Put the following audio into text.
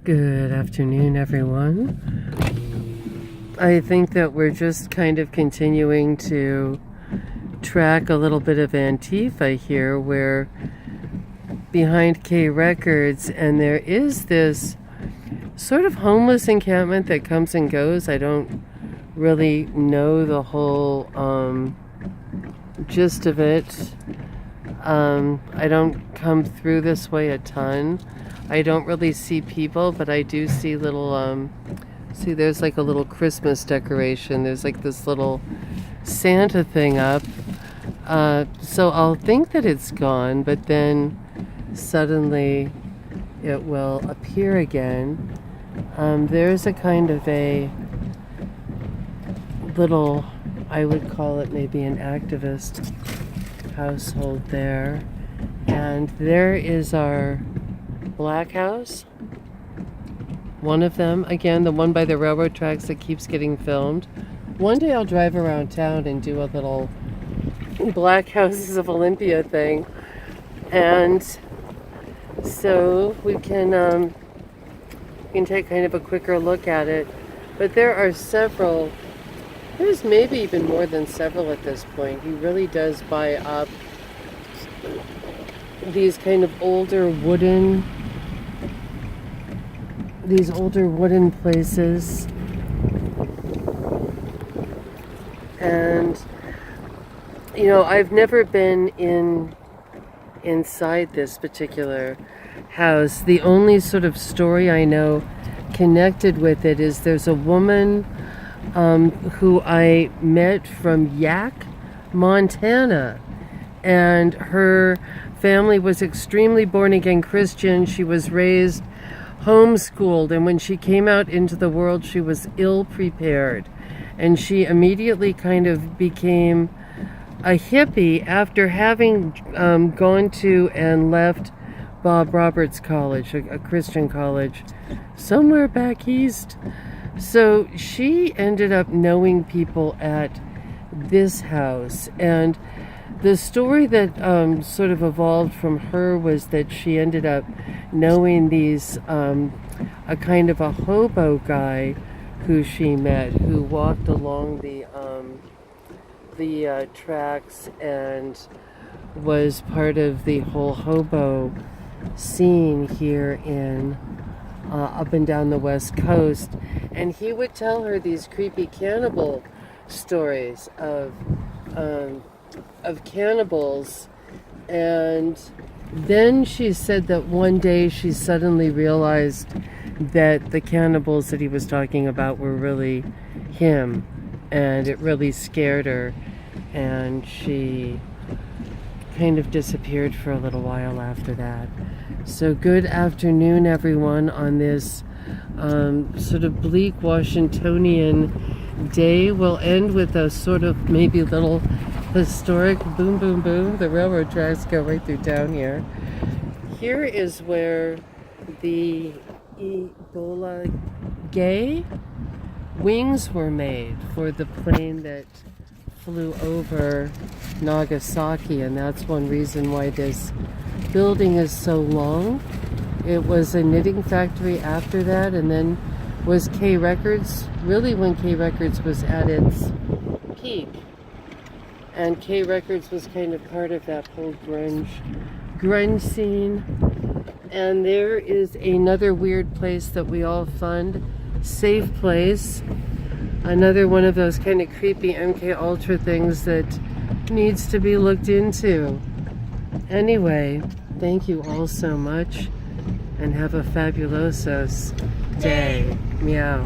Good afternoon, everyone. I think that we're just kind of continuing to track a little bit of Antifa here. We're behind K Records, and there is this sort of homeless encampment that comes and goes. I don't really know the whole gist of it. I don't come through this way a ton. I don't really see people, but I do see little, see there's like a little Christmas decoration. There's like this little Santa thing up. So I'll think that it's gone, but then suddenly it will appear again. There's a kind of a little, I would call it maybe an activist household there. And there is our Black House, one of them, again the one by the railroad tracks that keeps getting filmed. One day I'll drive around town and do a little Black Houses of Olympia thing, and so we can take kind of a quicker look at it. But there are several, there's maybe even more than several at this point. He really does buy up these kind of older wooden places, and you know, I've never been inside this particular house. The only sort of story I know connected with it is there's a woman who I met from Yak, Montana, and her family was extremely born-again Christian. She was raised homeschooled, and when she came out into the world, she was ill-prepared, and she immediately kind of became a hippie after having gone to and left Bob Roberts College, a Christian college somewhere back east. So she ended up knowing people at this house, and the story that sort of evolved from her was that she ended up knowing these, a kind of a hobo guy who she met, who walked along the tracks and was part of the whole hobo scene here in up and down the West Coast. And he would tell her these creepy cannibal stories of cannibals. And then she said that one day she suddenly realized that the cannibals that he was talking about were really him, and it really scared her, and she kind of disappeared for a little while after that. So good afternoon, everyone, on this sort of bleak Washingtonian day. We'll end with a sort of maybe little historic boom, boom, boom. The railroad tracks go right through town here. Here is where the Ebola Gay wings were made for the plane that flew over Nagasaki, and that's one reason why this building is so long. It was a knitting factory after that, and then was K Records, really when K Records was at its peak. And K Records was kind of part of that whole grunge scene. And there is another weird place that we all fund, Safe Place. Another one of those kind of creepy MK Ultra things that needs to be looked into. Anyway, thank you all so much, and have a fabulosos day. Meow.